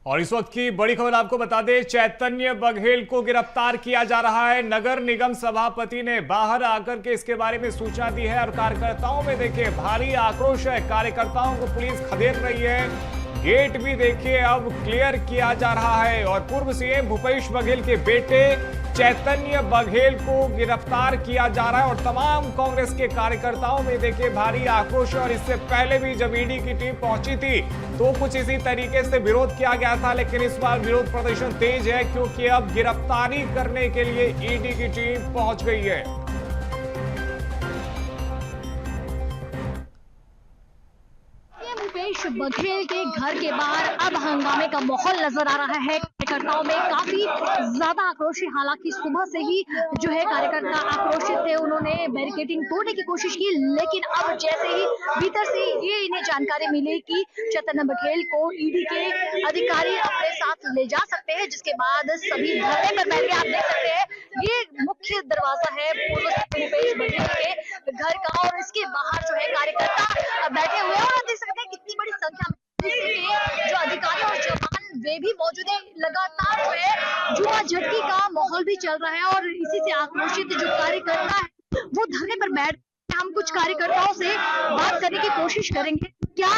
और इस वक्त की बड़ी खबर आपको बता दें, चैतन्य बघेल को गिरफ्तार किया जा रहा है। नगर निगम सभापति ने बाहर आकर के इसके बारे में सूचना दी है और कार्यकर्ताओं में देखिए भारी आक्रोश है। कार्यकर्ताओं को पुलिस खदेड़ रही है, गेट भी देखिए अब क्लियर किया जा रहा है। और पूर्व सीएम भूपेश बघेल के बेटे चैतन्य बघेल को गिरफ्तार किया जा रहा है और तमाम कांग्रेस के कार्यकर्ताओं में देखिए भारी आक्रोश। और इससे पहले भी जब ईडी की टीम पहुंची थी तो कुछ इसी तरीके से विरोध किया गया था, लेकिन इस बार विरोध प्रदर्शन तेज है क्योंकि अब गिरफ्तारी करने के लिए ईडी की टीम पहुंच गई है। भूपेश बघेल के घर के बाहर अब हंगामे का माहौल नजर आ रहा है। कार्यकर्ताओं में काफी ज्यादा आक्रोश है। हालांकि सुबह से ही जो है कार्यकर्ता आक्रोशित थे, उन्होंने बैरिकेडिंग तोड़ने की कोशिश की, लेकिन अब जैसे ही भीतर से ये इन्हें जानकारी मिली कि चैतन्य बघेल को ईडी के अधिकारी अपने साथ ले जा सकते हैं, जिसके बाद सभी धरने पर बैठ गए। आप देख सकते हैं ये मुख्य दरवाजा है पूर्व भूपेश बघेल के घर का और इसके बाहर जो है कार्यकर्ता बैठे हुए हैं। और आप देख सकते हैं कितनी बड़ी संख्या में जो अधिकारी और जवान वे भी मौजूद है। लगातार जो है जुआ झटकी का माहौल भी चल रहा है और इसी से आक्रोशित जो कार्यकर्ता है वो धरने पर बैठ। हम कुछ कार्यकर्ताओं से बात करने की कोशिश करेंगे क्या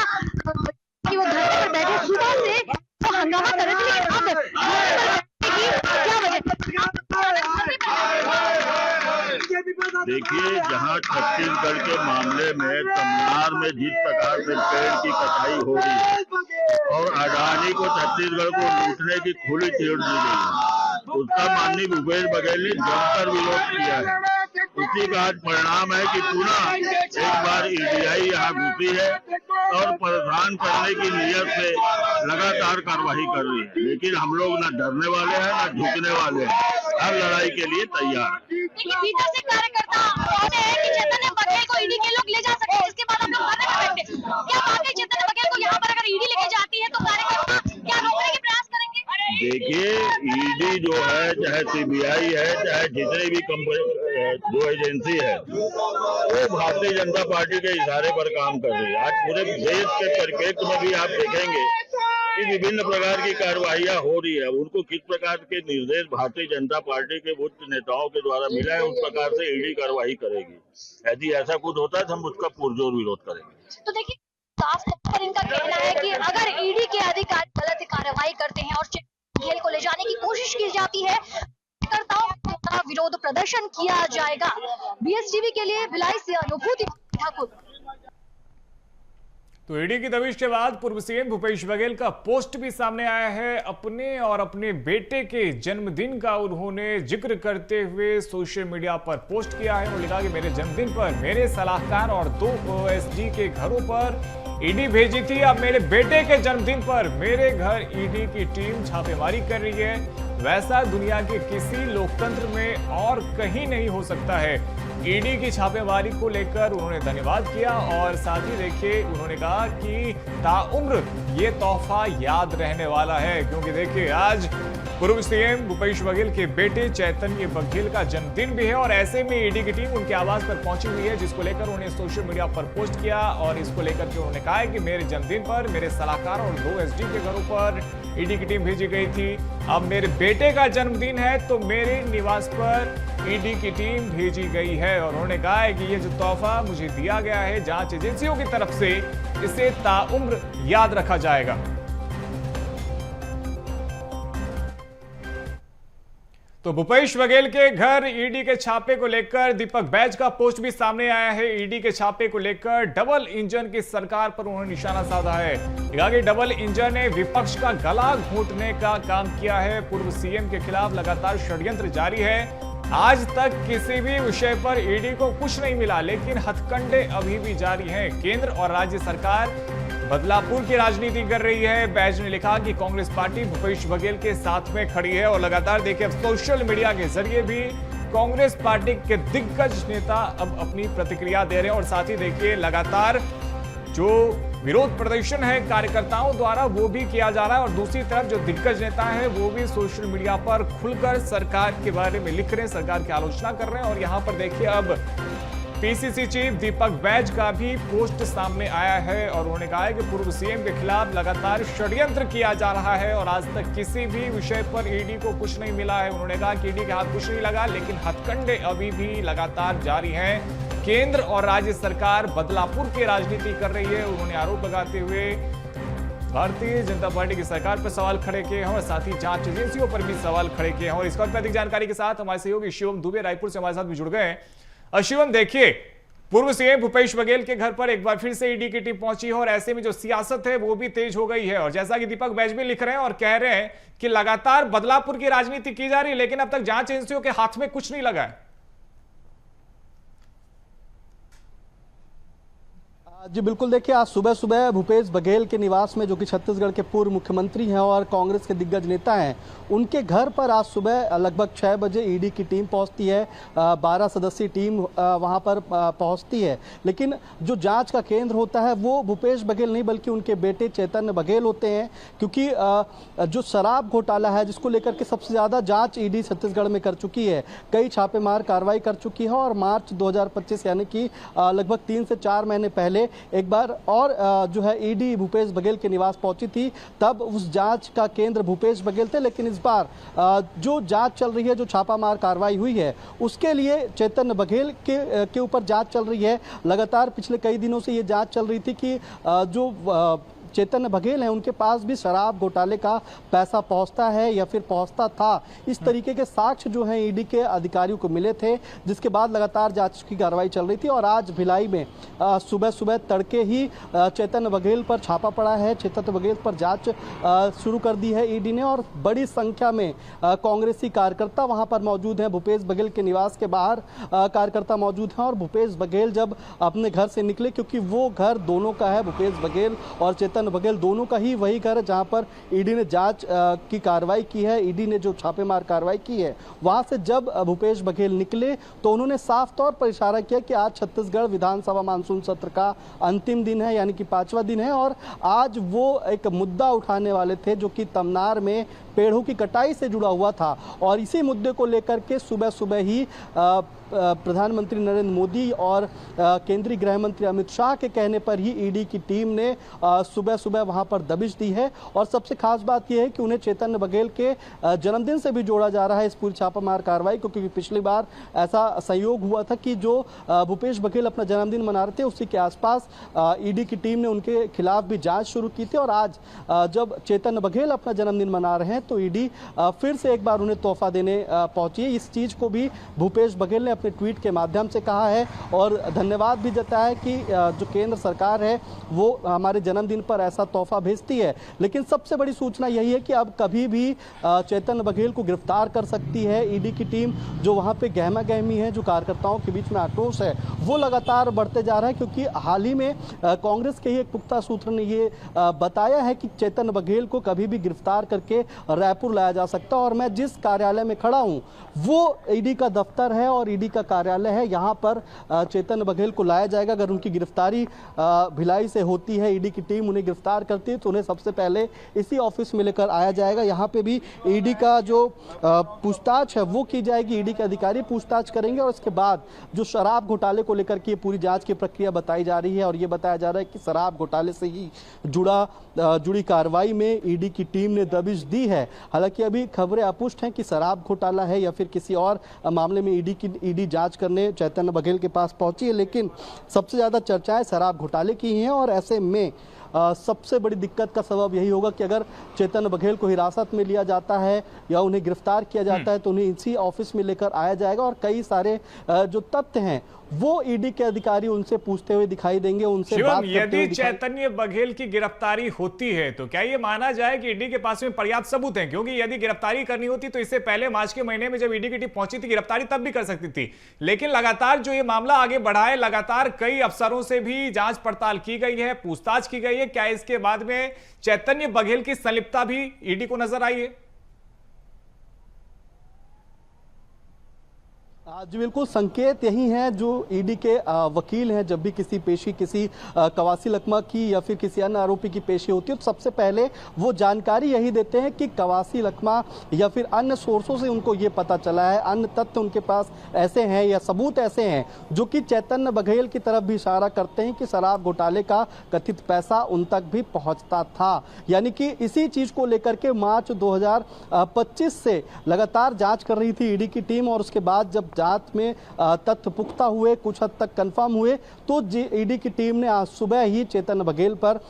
कि वो धरने पर बैठे सुबह से वो हंगामा कर रहे थे, लेकिन अब क्या देखिए, जहां छत्तीसगढ़ के मामले में तमिलनाडु में जिस प्रकार से पेड़ की कटाई हो रही है और अडानी को छत्तीसगढ़ को लूटने की खुली छूट दी गई है, उसका माननीय भूपेश बघेल ने जमकर विरोध किया है। उसी का आज परिणाम है कि पुनः एक बार ईडीआई यहाँ घुसी है और परेशान करने की नीयत से लगातार कार्रवाई कर रही है। लेकिन हम लोग न डरने वाले हैं न झुकने वाले हैं, हर लड़ाई के लिए तैयार है। भीतर से कार्यकर्ता कहते हैं कि चैतन्य बघेल को ईडी के लोग ले जा सकते हैं, इसके बाद हम लोग धरने पर बैठे। क्या वाकई चैतन्य बघेल को यहाँ पर अगर ईडी लेके जाती है तो कार्यकर्ता क्या रोकने के प्रयास करेंगे? देखिए, ईडी जो है, चाहे सीबीआई है, चाहे जितनी भी कंपनी जो एजेंसी है, वो भारतीय जनता पार्टी के इशारे पर काम कर रही है। आज पूरे देश के परिप्रेक्ष्य में भी आप देखेंगे कि विभिन्न प्रकार की कार्रवाइयां हो रही है। उनको किस प्रकार के निर्देश भारतीय जनता पार्टी के उच्च नेताओं के द्वारा मिला है, उस प्रकार से ईडी कार्रवाई करेगी। यदि ऐसा कुछ होता है तो हम उसका पुरजोर विरोध करेंगे। तो देखिए, साफ तौर पर इनका कहना है कि अगर ईडी के अधिकारी गलत कार्रवाई करते हैं और बघेल को ले जाने की कोशिश की जाती है, कार्यकर्ताओं का विरोध प्रदर्शन किया जाएगा। बीएसटीवी के लिए भिलाई से अनुभूति ठाकुर। तो ईडी की दबिश के बाद पूर्व सीएम भूपेश बघेल का पोस्ट भी सामने आया है। अपने और अपने बेटे के जन्मदिन का उन्होंने जिक्र करते हुए सोशल मीडिया पर पोस्ट किया है और लिखा कि मेरे जन्मदिन पर मेरे सलाहकार और 2 ओएसडी के घरों पर ईडी भेजी थी। अब मेरे बेटे के जन्मदिन पर मेरे घर ईडी की टीम छापेमारी कर रही है। वैसा दुनिया के किसी लोकतंत्र में और कहीं नहीं हो सकता है। ईडी की छापेमारी को लेकर उन्होंने धन्यवाद किया और साथ ही देखिए उन्होंने कहा कि ताउम्र ये तोहफा याद रहने वाला है, क्योंकि देखिए आज पूर्व सीएम भूपेश बघेल के बेटे चैतन्य बघेल का जन्मदिन भी है और ऐसे में ईडी की टीम उनके आवास पर पहुंची हुई है, जिसको लेकर उन्होंने सोशल मीडिया पर पोस्ट किया। और इसको लेकर के उन्होंने कहा है कि मेरे जन्मदिन पर मेरे सलाहकार और 2 एसडी के घरों पर ईडी की टीम भेजी गई थी। अब मेरे बेटे का जन्मदिन है तो मेरे निवास पर ईडी की टीम भेजी गई है। और उन्होंने कहा है कि ये जो तोहफा मुझे दिया गया है जांच एजेंसियों की तरफ से, इसे ताउम्र याद रखा जाएगा। तो भूपेश बघेल के घर ईडी के छापे को लेकर दीपक बैज का पोस्ट भी सामने आया है। ईडी के छापे को लेकर डबल इंजन की सरकार पर उन्होंने निशाना साधा है। कहा कि डबल इंजन ने विपक्ष का गला घोंटने का काम किया है। पूर्व सीएम के खिलाफ लगातार षड्यंत्र जारी है। आज तक किसी भी विषय पर ईडी को कुछ नहीं मिला, लेकिन हथकंडे अभी भी जारी हैं। केंद्र और राज्य सरकार बदलापुर की राजनीति कर रही है। बैज ने लिखा कि कांग्रेस पार्टी भूपेश बघेल के साथ में खड़ी है और लगातार देखिए अब सोशल मीडिया के जरिए भी कांग्रेस पार्टी के दिग्गज नेता अब अपनी प्रतिक्रिया दे रहे हैं और साथ ही देखिए लगातार जो विरोध प्रदर्शन है कार्यकर्ताओं द्वारा वो भी किया जा रहा है और दूसरी तरफ जो दिग्गज नेता है वो भी सोशल मीडिया पर खुलकर सरकार के बारे में लिख रहे हैं, सरकार की आलोचना कर रहे हैं। और यहाँ पर देखिए अब पीसीसी चीफ दीपक बैज का भी पोस्ट सामने आया है और उन्होंने कहा है कि पूर्व सीएम के खिलाफ लगातार षड्यंत्र किया जा रहा है और आज तक किसी भी विषय पर ईडी को कुछ नहीं मिला है। उन्होंने कहा कि ईडी के हाथ कुछ नहीं लगा, लेकिन हथकंडे अभी भी लगातार जारी हैं। केंद्र और राज्य सरकार बदलापुर की राजनीति कर रही है। उन्होंने आरोप लगाते हुए भारतीय जनता पार्टी की सरकार पर सवाल खड़े किए हैं और साथ ही जांच एजेंसियों पर भी सवाल खड़े किए हैं। और इसका अधिक जानकारी के साथ हमारे सहयोगी शिवम दुबे रायपुर से हमारे साथ भी जुड़ गए हैं। शिवम, देखिए, पूर्व सीएम भूपेश बघेल के घर पर एक बार फिर से ईडी की टीम पहुंची है और ऐसे में जो सियासत है वो भी तेज हो गई है। और जैसा कि दीपक बैज भी लिख रहे हैं और कह रहे हैं कि लगातार बदलापुर की राजनीति की जा रही है, लेकिन अब तक जांच एजेंसियों के हाथ में कुछ नहीं लगा है। जी बिल्कुल, देखिए आज सुबह सुबह भूपेश बघेल के निवास में, जो कि छत्तीसगढ़ के पूर्व मुख्यमंत्री हैं और कांग्रेस के दिग्गज नेता हैं, उनके घर पर आज सुबह लगभग 6 बजे ईडी की टीम पहुंचती है। 12 सदस्यीय टीम वहां पर पहुंचती है। लेकिन जो जांच का केंद्र होता है वो भूपेश बघेल नहीं बल्कि उनके बेटे चैतन्य बघेल होते हैं, क्योंकि जो शराब घोटाला है जिसको लेकर के सबसे ज़्यादा जाँच ईडी छत्तीसगढ़ में कर चुकी है, कई छापेमार कार्रवाई कर चुकी है। और मार्च 2025 यानी कि लगभग 3 से 4 महीने पहले एक बार और जो है ईडी भूपेश बघेल के निवास पहुंची थी। तब उस जांच का केंद्र भूपेश बघेल थे, लेकिन इस बार जो जांच चल रही है, जो छापामार कार्रवाई हुई है, उसके लिए चैतन्य बघेल के ऊपर जांच चल रही है। लगातार पिछले कई दिनों से ये जांच चल रही थी कि जो चैतन्य बघेल हैं उनके पास भी शराब घोटाले का पैसा पहुंचता है या फिर पहुंचता था। इस तरीके के साक्ष्य जो हैं ईडी के अधिकारियों को मिले थे, जिसके बाद लगातार जांच की कार्रवाई चल रही थी। और आज भिलाई में सुबह सुबह तड़के ही चैतन्य बघेल पर छापा पड़ा है। चैतन्य बघेल पर जांच शुरू कर दी है ईडी ने और बड़ी संख्या में कांग्रेसी कार्यकर्ता वहाँ पर मौजूद हैं। भूपेश बघेल के निवास के बाहर कार्यकर्ता मौजूद हैं और भूपेश बघेल जब अपने घर से निकले, क्योंकि वो घर दोनों का है, भूपेश बघेल और चैतन्य बघेल दोनों का ही वही घर है जहां पर ईडी ने जांच की कार्रवाई की है। ईडी ने जो छापेमार कार्रवाई की है, वहां से जब भूपेश बघेल निकले तो उन्होंने साफ तौर पर इशारा किया कि आज छत्तीसगढ़ विधानसभा मानसून सत्र का अंतिम दिन है, यानी कि 5वां दिन है। और आज वो एक मुद्दा उठाने वाले थे जो कि तमनार में पेड़ों की कटाई से जुड़ा हुआ था। और इसी मुद्दे को लेकर के सुबह सुबह ही प्रधानमंत्री नरेंद्र मोदी और केंद्रीय गृह मंत्री अमित शाह के कहने पर ही ईडी की टीम ने सुबह सुबह वहां पर दबिश दी है। और सबसे खास बात यह है कि उन्हें चैतन्य बघेल के जन्मदिन से भी जोड़ा जा रहा है इस पूरी छापामार कार्रवाई को, क्योंकि पिछली बार ऐसा संयोग हुआ था कि जो भूपेश बघेल अपना जन्मदिन मना रहे थे, उसी के आसपास ईडी की टीम ने उनके खिलाफ भी जाँच शुरू की थी। और आज जब चैतन्य बघेल अपना जन्मदिन मना रहे हैं तो ईडी फिर से एक बार उन्हें तोहफा देने पहुंची है। इस चीज़ को भी भूपेश बघेल ने अपने ट्वीट के माध्यम से कहा है और धन्यवाद भी जताया है कि जो केंद्र सरकार है वो हमारे जन्मदिन पर ऐसा तोहफा भेजती है। लेकिन सबसे बड़ी सूचना यही है कि अब कभी भी चैतन्य बघेल को गिरफ्तार कर सकती है ईडी की टीम। जो वहाँ पे गहमा गहमी है, जो कार्यकर्ताओं के बीच में आक्रोश है, वो लगातार बढ़ते जा रहा है। क्योंकि हाल ही में कांग्रेस के ही एक पुख्ता सूत्र ने ये बताया है कि चैतन्य बघेल को कभी भी गिरफ्तार करके रायपुर लाया जा सकता है। और मैं जिस कार्यालय में खड़ा हूँ वो ईडी का दफ्तर है और ईडी का कार्यालय है, यहाँ पर चैतन्य बघेल को लाया जाएगा। अगर उनकी गिरफ्तारी भिलाई से होती है, ईडी की टीम उन्हें गिरफ्तार करती है, तो उन्हें सबसे पहले इसी ऑफिस में लेकर आया जाएगा। यहाँ पे भी ईडी का जो पूछताछ है वो की जाएगी, ईडी के अधिकारी पूछताछ करेंगे। और इसके बाद जो शराब घोटाले को लेकर के पूरी जांच की प्रक्रिया बताई जा रही है और ये बताया जा रहा है कि शराब घोटाले से ही जुड़ी कार्रवाई में ईडी की टीम ने दबिश दी है। हालांकि अभी खबरें अपुष्ट हैं कि शराब घोटाला है या फिर किसी और मामले में ईडी जांच करने चैतन्य बघेल के पास पहुंची है। लेकिन सबसे ज़्यादा चर्चाएं शराब घोटाले की हैं और ऐसे में सबसे बड़ी दिक्कत का सबब यही होगा कि अगर चैतन्य बघेल को हिरासत में लिया जाता है या उन्हें गिरफ्तार किया जाता है तो उन्हें इसी ऑफिस में लेकर आया जाएगा और कई सारे जो तथ्य हैं वो ईडी के अधिकारी उनसे पूछते हुए दिखाई देंगे, उनसे बात करते हुए। यदि चैतन्य बघेल की गिरफ्तारी होती है तो क्या ये माना जाए कि ईडी के पास में पर्याप्त सबूत हैं? क्योंकि यदि गिरफ्तारी करनी होती तो इससे पहले मार्च के महीने में जब ईडी की टीम पहुंची थी, गिरफ्तारी तब भी कर सकती थी। लेकिन लगातार जो ये मामला आगे बढ़ा है, लगातार कई अफसरों से भी जांच पड़ताल की गई है, पूछताछ की गई है। क्या इसके बाद में चैतन्य बघेल की संलिप्तता भी ईडी को नजर आई है? जी बिल्कुल, संकेत यही है जो ईडी के वकील हैं, जब भी किसी पेशी किसी कवासी लकमा की या फिर किसी अन्य आरोपी की पेशी होती है तो सबसे पहले वो जानकारी यही देते हैं कि कवासी लकमा या फिर अन्य सोर्सों से उनको ये पता चला है, अन्य तथ्य उनके पास ऐसे हैं या सबूत ऐसे हैं जो कि चैतन्य बघेल की तरफ भी इशारा करते हैं कि शराब घोटाले का कथित पैसा उन तक भी पहुंचता था। यानी कि इसी चीज को लेकर के मार्च 2025 से लगातार जांच कर रही थी ईडी की टीम, और उसके बाद जब जांच में तथ्य पुख्ता हुए, कुछ हद तक कंफर्म हुए, तो ईडी की टीम ने आज सुबह ही चैतन्य बघेल पर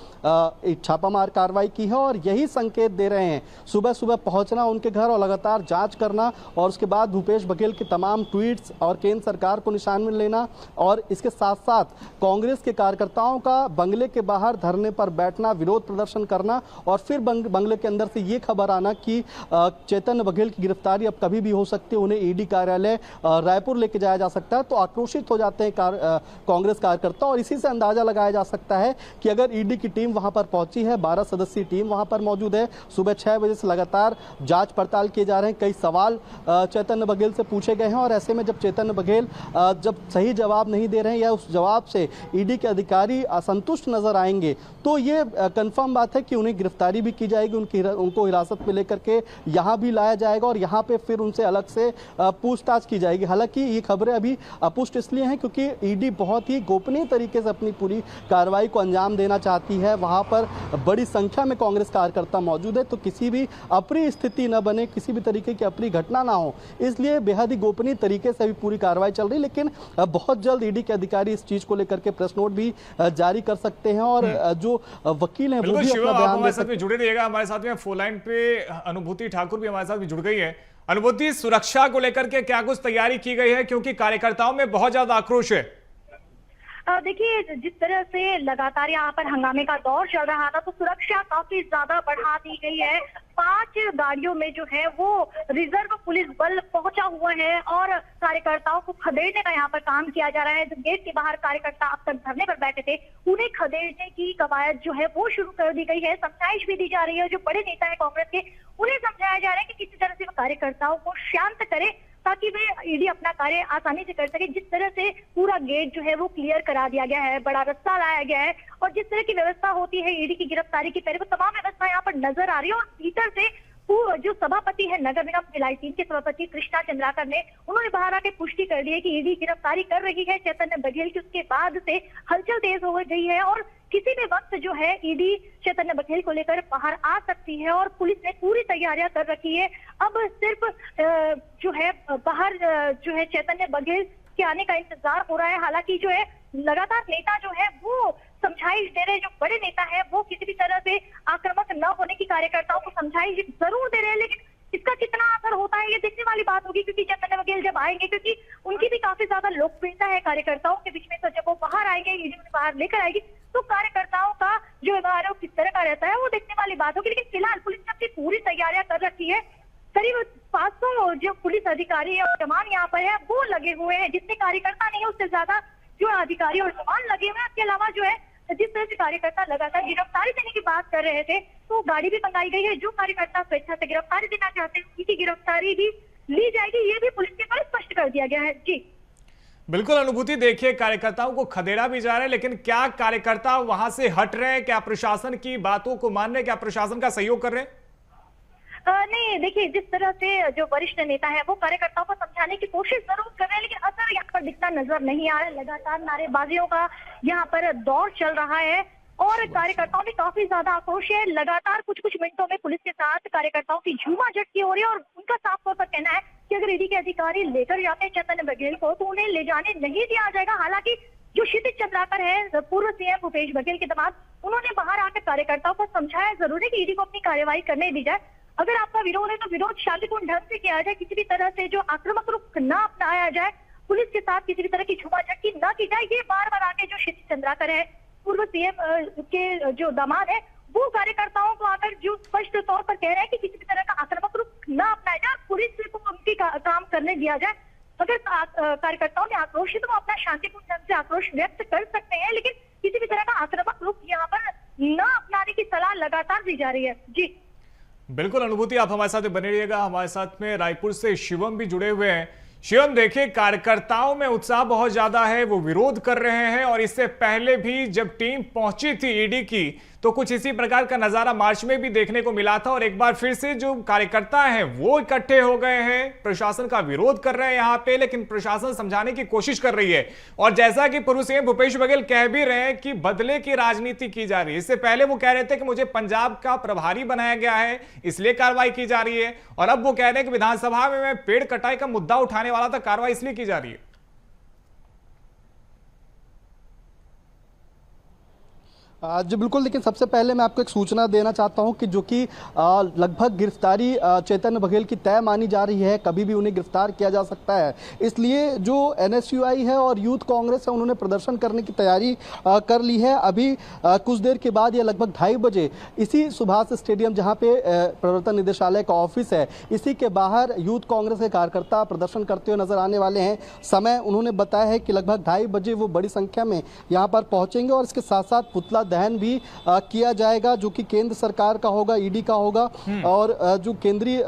एक छापामार कार्रवाई की है और यही संकेत दे रहे हैं सुबह सुबह पहुंचना उनके घर और लगातार जांच करना, और उसके बाद भूपेश बघेल के तमाम ट्वीट्स और केंद्र सरकार को निशान में लेना, और इसके साथ साथ कांग्रेस के कार्यकर्ताओं का बंगले के बाहर धरने पर बैठना, विरोध प्रदर्शन करना, और फिर बंगले के अंदर से ये खबर आना कि चैतन्य बघेल की गिरफ्तारी अब कभी भी हो सकती है, उन्हें ईडी कार्यालय रायपुर लेके जाया जा सकता है। तो आक्रोशित हो जाते हैं कांग्रेस कार्यकर्ता, और इसी से अंदाजा लगाया जा सकता है कि अगर ईडी की टीम वहां पर पहुंची है, 12 सदस्यीय टीम वहां पर मौजूद है, सुबह 6 बजे से लगातार जांच पड़ताल किए जा रहे हैं, कई सवाल चैतन्य बघेल से पूछे गए हैं, और ऐसे में जब चैतन्य बघेल जब सही जवाब नहीं दे रहे हैं या उस जवाब से ईडी के अधिकारी असंतुष्ट नजर आएंगे तो ये कंफर्म बात है कि उन्हें गिरफ्तारी भी की जाएगी, उनको हिरासत में लेकर के यहाँ भी लाया जाएगा और यहाँ पे फिर उनसे अलग से पूछताछ की जाएगी। हालांकि ये खबरें अभी अपुष्ट इसलिए हैं क्योंकि ईडी बहुत ही गोपनीय तरीके से अपनी पूरी कार्रवाई को अंजाम देना चाहती है। वहां पर बड़ी संख्या में कांग्रेस कार्यकर्ता मौजूद है, तो किसी भी अप्रिय स्थिति न बने, किसी भी तरीके की अप्रिय घटना ना हो, इसलिए बेहद ही गोपनीय तरीके से अभी पूरी कार्रवाई चल रही है। लेकिन बहुत जल्द ईडी के अधिकारी इस चीज को लेकर के प्रेस नोट भी जारी कर सकते हैं, और जो वकील हैं वो भी अपना बयान हमारे साथ में जुड़े रहिएगा। हमारे साथ में फोन लाइन पे अनुभूति ठाकुर भी हमारे साथ में जुड़ गई है। अनुभूति, सुरक्षा को लेकर के क्या कुछ तैयारी की गई है, क्योंकि कार्यकर्ताओं में बहुत ज्यादा आक्रोश है? देखिए, जिस तरह से लगातार यहाँ पर हंगामे का दौर चल रहा था तो सुरक्षा काफी ज्यादा बढ़ा दी गई है। 5 गाड़ियों में जो है वो रिजर्व पुलिस बल पहुंचा हुआ है और कार्यकर्ताओं को खदेड़ने का यहाँ पर काम किया जा रहा है। जो गेट के बाहर कार्यकर्ता अब तक धरने पर बैठे थे, उन्हें खदेड़ने की कवायद जो है वो शुरू कर दी गई है। समझाइश भी दी जा रही है, जो बड़े नेता है कांग्रेस के उन्हें समझाया जा रहा है कि किसी तरह से वो कार्यकर्ताओं को शांत करे ताकि वे ईडी अपना कार्य आसानी से कर सके। जिस तरह से पूरा गेट जो है वो क्लियर करा दिया गया है, बड़ा रास्ता लाया गया है, और जिस तरह की व्यवस्था होती है ईडी की गिरफ्तारी की पहले वो तमाम व्यवस्था यहाँ पर नजर आ रही है। और भीतर से जो सभापति है नगर निगम भिलाई 3 के सभापति कृष्णा चंद्राकर ने उन्होंने बाहर आके पुष्टि कर दी है कि ईडी गिरफ्तारी कर रही है चैतन्य बघेल की। उसके बाद से हलचल तेज हो गई है और किसी भी वक्त जो है ईडी चैतन्य बघेल को लेकर बाहर आ सकती है, और पुलिस ने पूरी तैयारियां कर रखी है। अब सिर्फ जो है बाहर जो है चैतन्य बघेल के आने का इंतजार हो रहा है। हालांकि जो है लगातार नेता जो है वो समझाइश दे रहे हैं, जो बड़े नेता है वो किसी भी तरह से आक्रामक न होने की कार्यकर्ताओं को समझाइश जरूर दे रहे हैं, लेकिन इसका कितना असर होता है ये देखने वाली बात होगी। क्योंकि चैतन्य बघेल जब आएंगे, क्योंकि उनकी भी काफी ज्यादा लोकप्रियता है कार्यकर्ताओं के बीच में, तो जब वो बाहर आएंगे, ईडी उन्हें बाहर लेकर आएगी, तो कार्यकर्ताओं का जो व्यवहार है वो किस तरह का रहता है वो देखने वाली बात होगी। लेकिन फिलहाल पुलिस ने अपनी पूरी तैयारियां कर रखी है। करीब 500 जो पुलिस अधिकारी और जवान यहाँ पर है वो लगे हुए हैं। जितने कार्यकर्ता नहीं है उससे ज्यादा जो अधिकारी और जवान लगे हुए हैं। इसके अलावा जो है जिस तरह से कार्यकर्ता लगातार गिरफ्तारी देने की बात कर रहे थे, तो गाड़ी भी मंगाई गई है। जो कार्यकर्ता स्वेच्छा से गिरफ्तारी देना चाहते हैं उनकी गिरफ्तारी भी ली जाएगी, ये भी पुलिस के द्वारा स्पष्ट कर दिया गया है। जी बिल्कुल अनुभूति, देखिए कार्यकर्ताओं को खदेड़ा भी जा रहा है, लेकिन क्या कार्यकर्ता वहां से हट रहे हैं? क्या प्रशासन की बातों को मान रहे हैं? क्या प्रशासन का सहयोग कर रहे हैं? नहीं, देखिए, जिस तरह से जो वरिष्ठ नेता है वो कार्यकर्ताओं को समझाने की कोशिश जरूर कर रहे हैं, लेकिन असर यहाँ पर दिखता नजर नहीं आ रहा है। लगातार नारेबाजियों का यहाँ पर दौर चल रहा है और कार्यकर्ताओं में काफी ज्यादा आक्रोश है। लगातार कुछ मिनटों में पुलिस के साथ कार्यकर्ताओं की झूमाझटकी हो रही है और उनका साफ तौर पर कहना है कि अगर ईडी के अधिकारी लेकर जाते हैं चैतन्य बघेल को तो उन्हें ले जाने नहीं दिया जाएगा। हालांकि जो क्षितिज चंद्राकर है, पूर्व सीएम भूपेश बघेल के दामाद, उन्होंने बाहर आकर कार्यकर्ताओं को समझाया जरूर है कि ईडी को अपनी कार्यवाही करने दी जाए। अगर आपका विरोध है तो विरोध शांतिपूर्ण ढंग से किया जाए, किसी भी तरह से जो आक्रामक रुख न अपनाया जाए, पुलिस के साथ किसी भी तरह की झूमाझटकी न की जाए। ये बार बार आके जो क्षितिज चंद्राकर है, पूर्व सीएम के जो दामाद है, वो कार्यकर्ताओं को आकर जो स्पष्ट तौर पर कह रहे हैं कि किसी भी तरह का आक्रामक रुख न अपनाया जाए, पुलिस को उनकी काम करने दिया जाए। अगर कार्यकर्ताओं ने आक्रोश है तो वो अपना शांतिपूर्ण ढंग से आक्रोश व्यक्त कर सकते हैं, लेकिन किसी भी तरह का आक्रामक रुख यहाँ पर न अपनाने की सलाह लगातार दी जा रही है। जी बिल्कुल अनुभूति, आप हमारे साथ बने रहिएगा। हमारे साथ में रायपुर से शिवम भी जुड़े हुए हैं। शिवम, देखिए कार्यकर्ताओं में उत्साह बहुत ज्यादा है, वो विरोध कर रहे हैं और इससे पहले भी जब टीम पहुंची थी ईडी की तो कुछ इसी प्रकार का नजारा मार्च में भी देखने को मिला था और एक बार फिर से जो कार्यकर्ता हैं वो इकट्ठे हो गए हैं, प्रशासन का विरोध कर रहे हैं यहां पे, लेकिन प्रशासन समझाने की कोशिश कर रही है। और जैसा कि पूर्व सीएम भूपेश बघेल कह भी रहे हैं कि बदले की राजनीति की जा रही है। इससे पहले वो कह रहे थे कि मुझे पंजाब का प्रभारी बनाया गया है इसलिए कार्रवाई की जा रही है, और अब वो कह रहे हैं कि विधानसभा में मैं पेड़ कटाई का मुद्दा उठाने वाला था, कार्रवाई इसलिए की जा रही है। जी बिल्कुल, लेकिन सबसे पहले मैं आपको एक सूचना देना चाहता हूं कि जो कि लगभग गिरफ्तारी चैतन्य बघेल की तय मानी जा रही है, कभी भी उन्हें गिरफ्तार किया जा सकता है। इसलिए जो एनएसयूआई है और यूथ कांग्रेस है उन्होंने प्रदर्शन करने की तैयारी कर ली है। अभी कुछ देर के बाद या लगभग 2:30 बजे इसी सुभाष स्टेडियम जहां पे प्रवर्तन निदेशालय का ऑफिस है, इसी के बाहर यूथ कांग्रेस के कार्यकर्ता प्रदर्शन करते हुए नजर आने वाले हैं। समय उन्होंने बताया है कि लगभग 2:30 बजे वो बड़ी संख्या में यहाँ पर पहुंचेंगे और इसके साथ साथ पुतला दहन भी किया जाएगा जो कि केंद्र सरकार का होगा, ईडी का होगा। और जो केंद्रीय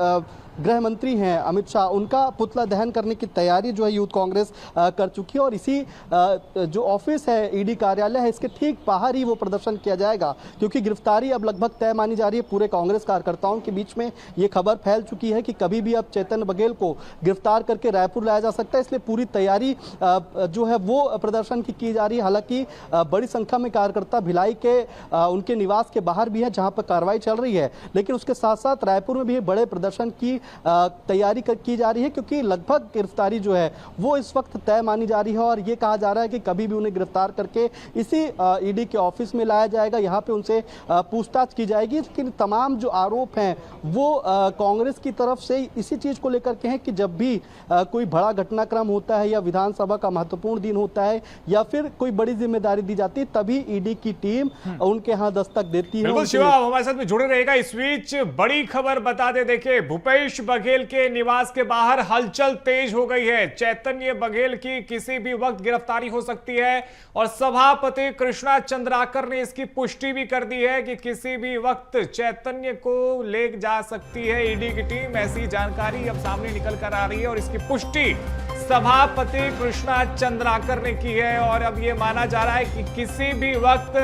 गृह मंत्री हैं अमित शाह, उनका पुतला दहन करने की तैयारी जो है यूथ कांग्रेस कर चुकी है। और इसी जो ऑफिस है, ईडी कार्यालय है, इसके ठीक बाहर ही वो प्रदर्शन किया जाएगा, क्योंकि गिरफ्तारी अब लगभग तय मानी जा रही है। पूरे कांग्रेस कार्यकर्ताओं के बीच में ये खबर फैल चुकी है कि कभी भी अब चैतन्य बघेल को गिरफ्तार करके रायपुर लाया जा सकता है, इसलिए पूरी तैयारी जो है वो प्रदर्शन की जा रही है। हालांकि बड़ी संख्या में कार्यकर्ता भिलाई के उनके निवास के बाहर भी है जहां पर कार्रवाई चल रही है, लेकिन उसके साथ साथ रायपुर में भी बड़े प्रदर्शन की तैयारी की जा रही है, क्योंकि लगभग गिरफ्तारी जो है वो इस वक्त तय मानी जा रही है। और ये कहा जा रहा है कि कभी भी उन्हें गिरफ्तार करके इसी ईडी के ऑफिस में लाया जाएगा, यहाँ पे उनसे पूछताछ की जाएगी। लेकिन तमाम जो आरोप हैं वो कांग्रेस की तरफ से इसी चीज को लेकर के हैं कि जब भी कोई बड़ा घटनाक्रम होता है या विधानसभा का महत्वपूर्ण दिन होता है या फिर कोई बड़ी जिम्मेदारी दी जाती है, तभी ईडी की टीम उनके यहाँ दस्तक देती है। बिल्कुल शिवा, हमारे साथ में जुड़े रहेगा। इस बीच बड़ी खबर बता दे, देखिए भूपेश बघेल के निवास के बाहर हलचल तेज हो गई है। चैतन्य बघेल की किसी भी वक्त गिरफ्तारी हो सकती है और सभापति कृष्णा चंद्राकर ने इसकी पुष्टि भी कर दी है कि किसी भी वक्त चैतन्य को ले जा सकती है ईडी की टीम। ऐसी जानकारी अब सामने निकल कर आ रही है और इसकी पुष्टि सभापति कृष्णा चंद्राकर ने की है। और अब यह माना जा रहा है कि किसी भी वक्त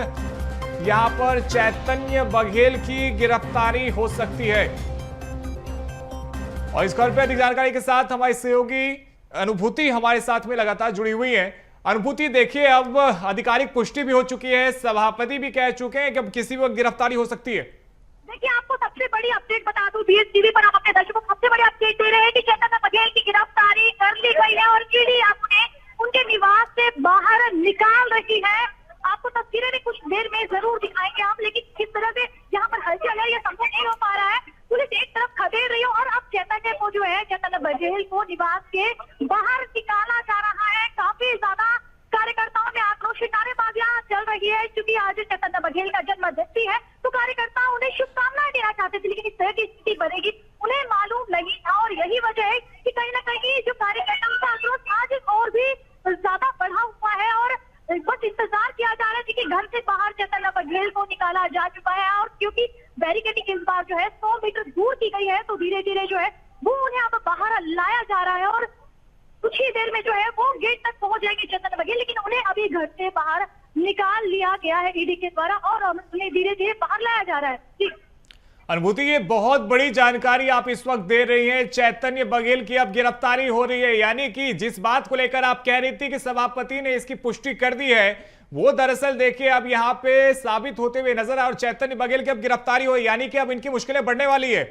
यहां पर चैतन्य बघेल की गिरफ्तारी हो सकती है। और इस खबर पर अधिक जानकारी के साथ हमारी सहयोगी अनुभूति हमारे साथ में लगातार जुड़ी हुई है। अनुभूति, देखिए अब आधिकारिक पुष्टि भी हो चुकी है, सभापति भी कह चुके हैं कि अब किसी वक्त गिरफ्तारी हो सकती है। देखिए, आपको सबसे बड़ी अपडेट बता दूं, बीएसटीवी पर हम अपने दर्शकों को सबसे बड़ी अपडेट दे रहे हैं कि चैतन्य बघेल की गिरफ्तारी कर ली गई है और ईडी अपने उनके निवास से बाहर निकाल रही है। आपको तस्वीरें भी कुछ देर में जरूर दिखाएंगे हम, लेकिन किस तरह से यहाँ पर हलचल है ये समझ नहीं हो पा रहा है। पुलिस एक तरफ खदेड़ रही है और अब चैतन्य को जो है, चैतन्य बघेल को निवास के बाहर निकाला जा रहा है। काफी ज्यादा कार्यकर्ताओं में आक्रोश, नारेबाजियां चल रही है। क्योंकि आज चैतन्य बघेल का जन्मदिवस है तो कार्यकर्ता उन्हें शुभकामनाएं देना चाहते थे, लेकिन इस तरह की स्थिति बनेगी उन्हें मालूम नहीं था। और यही वजह है कि कहीं ना कहीं जो कार्यकर्ताओं का आक्रोश आज और भी ज्यादा बढ़ा हुआ है और बस इंतजार किया जा रहा है कि घर से बाहर चैतन्य बघेल को निकाला जा चुका है। और क्योंकि बैरिकेडिंग इस बार जो है 100 मीटर दूर की गई है, तो धीरे धीरे जो है वो उन्हें अब बाहर लाया जा रहा है और कुछ ही देर में जो है वो गेट तक पहुंच जाएंगे चैतन्य बघेल, लेकिन उन्हें अभी घर से बाहर निकाल लिया गया है ईडी के द्वारा और उन्हें धीरे धीरे बाहर लाया जा रहा है। अनुभूति, ये बहुत बड़ी जानकारी आप इस वक्त दे रही हैं। चैतन्य बघेल की अब गिरफ्तारी हो रही है, यानी कि जिस बात को लेकर आप कह रही थी कि सभापति ने इसकी पुष्टि कर दी है, वो दरअसल देखिए अब यहाँ पे साबित होते हुए नजर आए और चैतन्य बघेल की अब गिरफ्तारी हो, यानी कि अब इनकी मुश्किलें बढ़ने वाली है।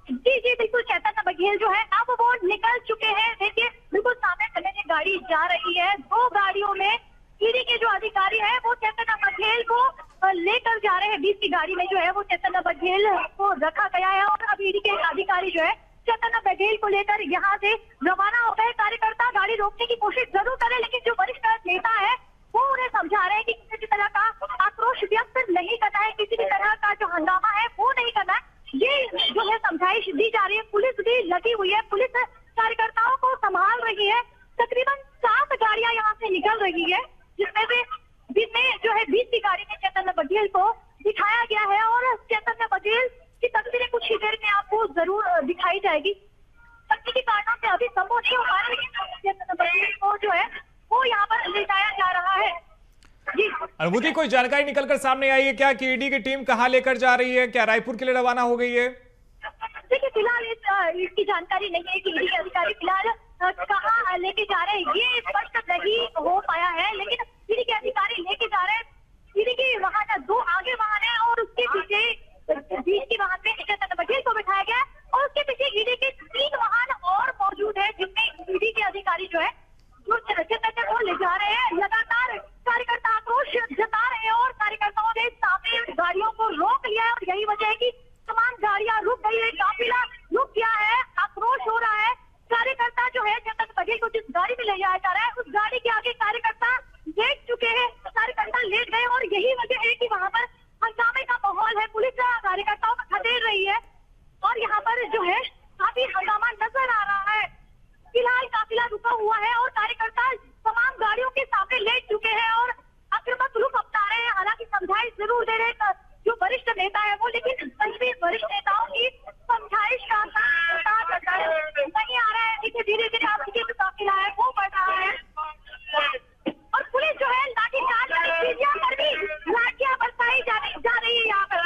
जी जी बिल्कुल, चैतन्य बघेल जो है अब वो निकल चुके हैं। देखिए, बिल्कुल सामने चलने गाड़ी जा रही है, 2 गाड़ियों में ईडी के जो अधिकारी है वो चैतन्य बघेल को लेकर जा रहे हैं। 20 की गाड़ी में जो है वो चैतन्य बघेल को रखा गया है और अब ईडी के अधिकारी जो है चैतन्य बघेल को लेकर यहाँ से रवाना हो गए। कार्यकर्ता गाड़ी रोकने की कोशिश जरूर करें, लेकिन जो वरिष्ठ नेता है वो उन्हें समझा रहे हैं कि किसी भी तरह का आक्रोश व्यक्त नहीं करना है, किसी भी तरह का जो हंगामा है वो नहीं करना है। ये जो है समझाइश दी जा रही है। पुलिस भी लगी हुई है, पुलिस कार्यकर्ताओं को संभाल रही है। तकरीबन 7 गाड़ियां यहाँ से निकल रही है, जिसमें जो है 20 की गाड़ी में चैतन्य बघेल को दिखाया गया है और चैतन्य बघेल की तस्वीरें कुछ ही देर में आपको जरूर दिखाई जाएगी। तकनीकी कारणों से अभी संभव नहीं हो पा रहा, लेकिन चेतन बघेल को जो है वो यहाँ पर ले जाया जा रहा है। जी अनुभूति, कोई जानकारी निकलकर सामने आई है क्या कि ईडी की टीम कहां लेकर जा रही है? क्या रायपुर के लिए रवाना हो गई है? देखिए, फिलहाल इसकी जानकारी नहीं है कि ईडी के अधिकारी फिलहाल कहाँ लेके जा रहे हैं, ये स्पष्ट नहीं हो पाया है, लेकिन ईडी के अधिकारी लेके जा रहे हैं। ईडी के वाहन 2 आगे वाहन है और उसके पीछे बीच के वाहन में चेतन बघेल को बिठाया गया और उसके पीछे ईडी के 3 वाहन और मौजूद है, जिनमें ईडी के अधिकारी जो है जो चेतन को ले जा रहे हैं। लगातार कार्यकर्ता आक्रोश जता रहे हैं और कार्यकर्ताओं ने सामने गाड़ियों को रोक लिया है और यही वजह है कि तमाम गाड़ियां रुक गई है, काफिला रुक गया है, आक्रोश हो रहा है। कार्यकर्ता जो है चेतन बघेल को जिस गाड़ी में ले जाया जा रहा है उस गाड़ी के आगे कार्यकर्ता लेट चुके हैं, कार्यकर्ता लेट गए और यही वजह है कि वहां पर हंगामे का माहौल है। पुलिस कार्यकर्ताओं को खदेड़ रही है और यहाँ पर जो है काफी हंगामा नजर आ रहा है। फिलहाल काफिला रुका हुआ है और कार्यकर्ता तमाम गाड़ियों के सामने लेट चुके हैं और आक्रामक रुख अपना रहे हैं। हालांकि समझाइश जरूर दे रहे हैं जो वरिष्ठ नेता है वो, लेकिन सही में वरिष्ठ नेताओं की समझाइश का नहीं आ रहा है। देखिए, धीरे धीरे आप देखिए काफिला है वो बढ़ रहा है और पुलिस जो है लाठीचार्ज कर भी लाठियां बरसाई जा रही है यहाँ पर।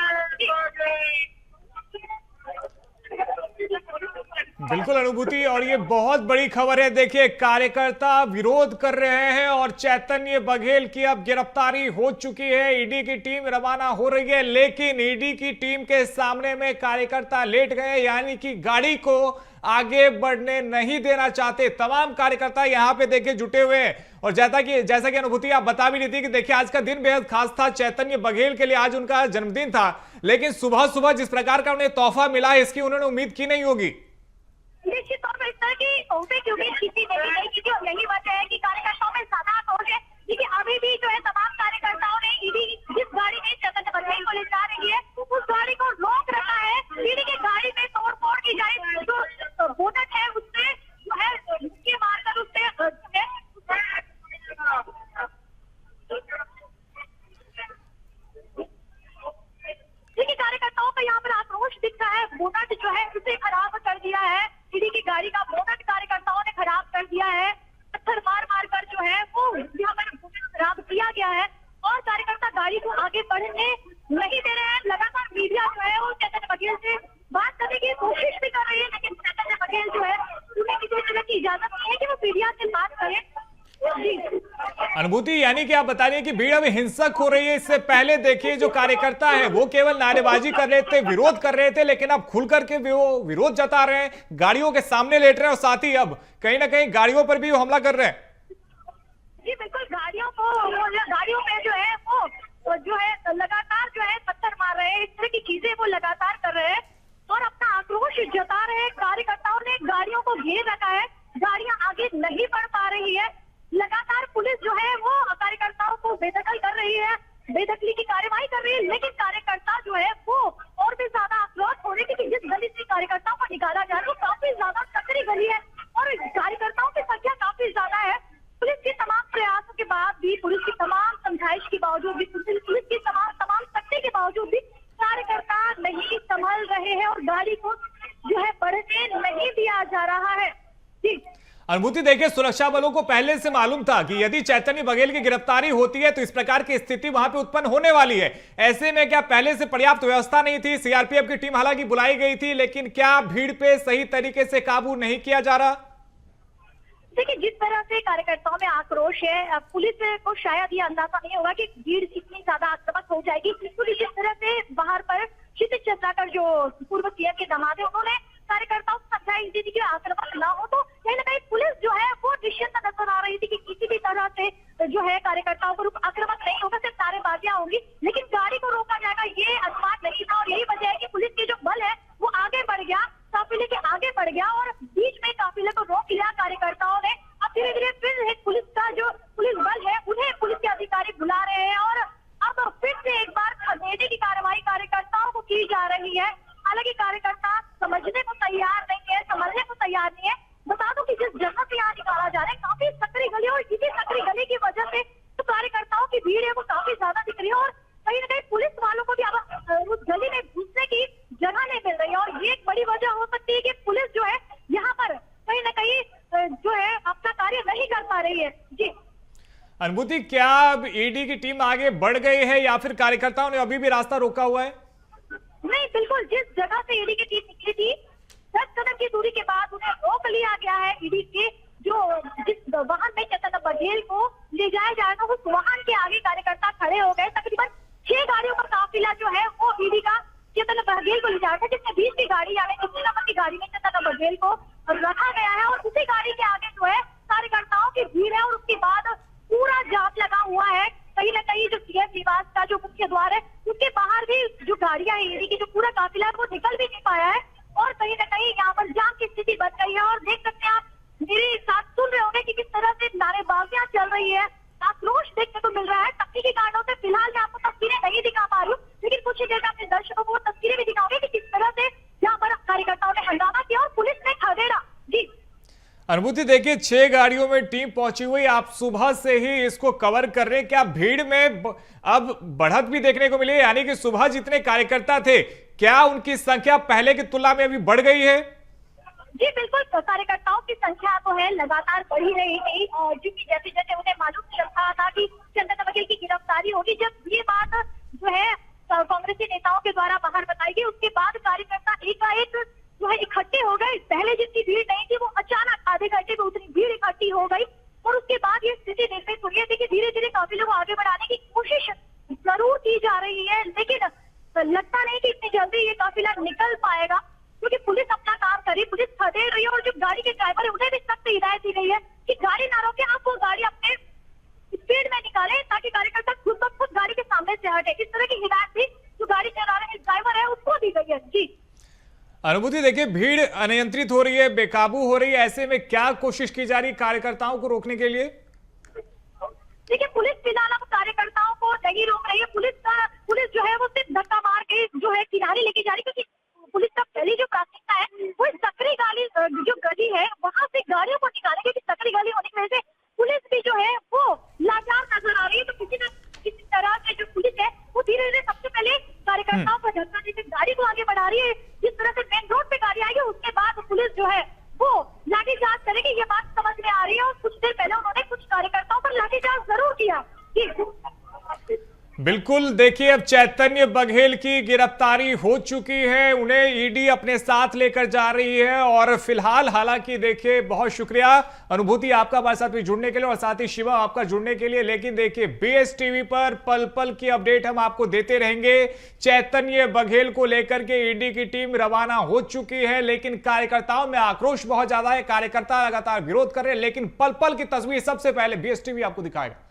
बिल्कुल अनुभूति, और ये बहुत बड़ी खबर है। देखिए, कार्यकर्ता विरोध कर रहे हैं और चैतन्य बघेल की अब गिरफ्तारी हो चुकी है। ईडी की टीम रवाना हो रही है, लेकिन ईडी की टीम के सामने में कार्यकर्ता लेट गए, यानी कि गाड़ी को आगे बढ़ने नहीं देना चाहते। तमाम कार्यकर्ता यहाँ पे देखिए जुटे हुए हैं और जैसा कि अनुभूति आप बता भी रही थी कि देखिए आज का दिन बेहद खास था चैतन्य बघेल के लिए। आज उनका जन्मदिन था, लेकिन सुबह सुबह जिस प्रकार का उन्हें तोहफा मिला इसकी उन्होंने उम्मीद की नहीं होगी। निश्चित तौर पर इस तरह की तोहफे की उम्मीद किसी ने भी नहीं की थी और यही वजह है कि कार्यकर्ताओं में ज्यादा आक्रोश है। देखिए, अभी भी जो है तमाम कार्यकर्ताओं ने ईडी जिस गाड़ी में चेतन बघेल को ले जा रही है उस गाड़ी को रोक रखा है। ईडी की गाड़ी में तोड़ फोड़ की जाए, जो बोनट है उससे जो है मुक्के मारकर उससे देखिए कार्यकर्ताओं का यहाँ पर आक्रोश दिख रहा है। बोनट जो है उसे खराब कर दिया है, ईडी की गाड़ी का बोनट कार्यकर्ताओं ने खराब कर दिया है। पत्थर मार मार कर जो है वो यहाँ पर खराब किया गया है और कार्यकर्ता गाड़ी को आगे बढ़ने नहीं दे रहे हैं। लगातार मीडिया जो है वो चेतन बघेल से बात करने की कोशिश भी कर रही है, लेकिन चेतन बघेल जो है उन्हें किसी तरह की इजाजत नहीं है कि वो मीडिया से बात करें। अनुभूति, यानी कि आप बता रही हैं कि भीड़ अभी हिंसक हो रही है। इससे पहले देखिए जो कार्यकर्ता है वो केवल नारेबाजी कर रहे थे, विरोध कर रहे थे, लेकिन अब खुल करके वो विरोध जता रहे हैं, गाड़ियों के सामने लेट रहे हैं और साथ ही अब कहीं ना कहीं गाड़ियों पर भी वो हमला कर रहे हैं। जी बिल्कुल, गाड़ियों पे जो है वो जो है लगातार जो है पत्थर मार रहे हैं, इस तरह की चीजें वो लगातार कर रहे हैं और अपना आक्रोश जता रहे हैं। कार्यकर्ताओं ने गाड़ियों को घेर रखा है, गाड़ियां आगे नहीं बढ़ पा रही है। लगातार पुलिस जो है वो कार्यकर्ताओं को बेदखल कर रही है, बेदखली की कार्रवाई कर रही है, लेकिन कार्यकर्ता जो है वो और भी ज्यादा आक्रोश हो रहे हैं कि जिस गली से कार्यकर्ताओं को निकाला जा रहा है वो काफी ज्यादा सकरी गली है और कार्यकर्ताओं की संख्या काफी ज्यादा है। पुलिस के तमाम प्रयासों के बाद भी, पुलिस की तमाम समझाइश के बावजूद भी, पुलिस की तमाम सख्ती के बावजूद भी कार्यकर्ता नहीं संभल रहे हैं और गाड़ी को जो है बढ़ने नहीं दिया जा रहा है। जी अनुभूति, देखिए सुरक्षा बलों को पहले से मालूम था कि यदि चैतन्य बघेल की गिरफ्तारी होती है तो इस प्रकार की स्थिति वहां पे उत्पन्न होने वाली है। ऐसे में क्या पहले से पर्याप्त व्यवस्था नहीं थी? सीआरपीएफ की टीम हालांकि बुलाई गई थी, लेकिन क्या भीड़ पे सही तरीके से काबू नहीं किया जा रहा? देखिए, जिस तरह से कार्यकर्ताओं में आक्रोश है, पुलिस को शायद ये अंदाजा नहीं होगा कि भीड़ इतनी ज्यादा आक्रामक हो जाएगी। पुलिस जिस तरह से बाहर पर क्षितिज चंद्राकर जो पूर्व सीएम के दामाद है उन्होंने कार्यकर्ताओं को समझाइश दी थी कि आक्रामक ना हो, तो कहीं ना कहीं पुलिस जो है वो निश्चिंत नजर आ रही थी कि किसी भी तरह से जो है कार्यकर्ताओं पर आक्रामक नहीं होगा, सिर्फ नारेबाजियां होंगी, लेकिन गाड़ी को रोका जाएगा ये अनुमान नहीं था और यही वजह है कि पुलिस के जो बल है वो आगे बढ़ गया, काफिले के आगे बढ़ गया और बीच में काफिले को रोक लिया कार्यकर्ताओं ने। अब धीरे धीरे फिर एक पुलिस का जो पुलिस बल है उन्हें पुलिस के अधिकारी बुला रहे हैं और अब फिर से एक बार खदेड़ने की कार्रवाई कार्यकर्ताओं को की जा रही है। हालांकि कार्यकर्ता समझने को तैयार नहीं है, समझने को तैयार नहीं है। बता दूं कि जिस जगह से यहाँ निकाला जा रहा है काफी सकरी गली और इसी सकरी गली की वजह से तो कार्यकर्ताओं की भीड़ है वो काफी ज्यादा दिख रही है और कहीं ना कहीं पुलिस वालों को भी अब उस गली में घुसने की जगह नहीं मिल रही है और ये एक बड़ी वजह हो सकती है कि पुलिस जो है यहाँ पर अनुभूति, क्या अब ईडी की टीम आगे बढ़ गई है या फिर कार्यकर्ताओं ने अभी भी रास्ता रोका हुआ है? नहीं, बिल्कुल जिस जगह से ईडी की टीम निकली थी 10 कदम की दूरी के बाद उन्हें रोक लिया गया है। ईडी के जिस वाहन में चेतन बघेल को ले जाया जाएगा उस वाहन के आगे कार्यकर्ता खड़े हो गए। तकरीबन 6 गाड़ियों का काफिला जो है वो ईडी का चेतन बघेल को ले जाएगा, जिसमें 20 की गाड़ी यानी 20 नंबर की गाड़ी में चेतन बघेल को रखा गया है और उसी गाड़ी के आगे जो है कार्यकर्ताओं की भीड़ है और उसके बाद पूरा जाम लगा हुआ है। कहीं ना कहीं जो सीएम निवास का जो मुख्य द्वार है उसके बाहर भी जो गाड़ियां है ईडी की जो पूरा काफिला है वो निकल भी नहीं पाया है और कहीं ना कहीं यहाँ पर जाम की स्थिति बन गई है। और देख सकते हैं आप मेरे साथ सुन रहे होंगे कि किस तरह से नारेबाजियां चल रही है, आक्रोश देखने को मिल रहा है। तकनीकी कारणों से फिलहाल मैं आपको तस्वीरें नहीं दिखा पा रही हूँ, लेकिन कुछ ही देर में अपने दर्शकों को वो तस्वीरें भी दिखाऊंगे कि किस तरह से यहाँ पर कार्यकर्ताओं ने हंगामा किया और पुलिस ने खदेड़ा। जी अनुभूति, देखिए 6 गाड़ियों में टीम पहुंची हुई, आप सुबह से ही इसको कवर कर रहे हैं। क्या भीड़ में अब बढ़त भी देखने को मिली, यानी कि सुबह जितने कार्यकर्ता थे क्या उनकी संख्या पहले की तुलना में अभी बढ़ गई है? जी बिल्कुल, कार्यकर्ताओं की संख्या तो है लगातार बढ़ ही रही थी और क्योंकि जैसे जैसे उन्हें मालूम चल रहा था कि चंदन बघेल की गिरफ्तारी होगी, जब ये बात जो है कांग्रेसी नेताओं के द्वारा बाहर बताई गई उसके बाद कार्यकर्ता एकाएक जो है इकट्ठे हो गए। पहले जितनी भीड़ नहीं थी वो अचानक आधे घंटे में उतनी भीड़ इकट्ठी हो गई और उसके बाद ये स्थिति देखने को मिली थी कि धीरे धीरे काफिले को आगे बढ़ाने की कोशिश जरूर की जा रही है, लेकिन लगता नहीं कि इतनी जल्दी ये काफिला निकल पाएगा क्योंकि पुलिस अपना काम करी, पुलिस खदेड़ रही है और जो गाड़ी के ड्राइवर है उन्हें भी सख्त हिदायत दी गई है कि गाड़ी ना रोके, आप वो गाड़ी अपने स्पीड में निकाले ताकि कार्यकर्ता खुद ब खुद गाड़ी के सामने से हटे। इस तरह की हिदायत भी जो गाड़ी चला रहे ड्राइवर है उसको दी गई है। जी अनुभूति, देखिए भीड़ अनियंत्रित हो रही है, बेकाबू हो रही है, ऐसे में क्या कोशिश की जा रही है कार्यकर्ताओं को रोकने के लिए? देखिए पुलिस फिलहाल अब कार्यकर्ताओं को नहीं रोक रही है। पुलिस जो है वो सिर्फ धक्का मार के जो है किनारे लेके जा रही है क्योंकि पुलिस का पहली जो प्राथमिकता है वो सकरी गली जो गली है वहां से गाड़ियों को निकालेगी क्योंकि सकरी गली होने की वजह से पुलिस भी जो है वो लाचार नजर आ रही है। तो किसी न किसी तरह से जो पुलिस है वो धीरे धीरे सबसे पहले कार्यकर्ताओं को धक्का देकर गाड़ी को आगे बढ़ा रही है। जिस तरह से मेन रोड पे गाड़ी आएगी उसके बाद पुलिस जो है वो लाठीचार्ज करेगी, ये बात समझ में आ रही है। और कुछ देर पहले उन्होंने कुछ कार्यकर्ताओं पर लाठीचार्ज जरूर किया। बिल्कुल, देखिए अब चैतन्य बघेल की गिरफ्तारी हो चुकी है, उन्हें ईडी अपने साथ लेकर जा रही है और फिलहाल हालांकि देखिए बहुत शुक्रिया अनुभूति आपका हमारे साथ भी जुड़ने के लिए और साथ ही शिवा आपका जुड़ने के लिए। लेकिन देखिए बीएस टीवी पर पल पल की अपडेट हम आपको देते रहेंगे। चैतन्य बघेल को लेकर के ईडी की टीम रवाना हो चुकी है, लेकिन कार्यकर्ताओं में आक्रोश बहुत ज्यादा है, कार्यकर्ता लगातार विरोध कर रहे हैं, लेकिन पल पल की तस्वीर सबसे पहले बीएस टीवी आपको दिखाएगा।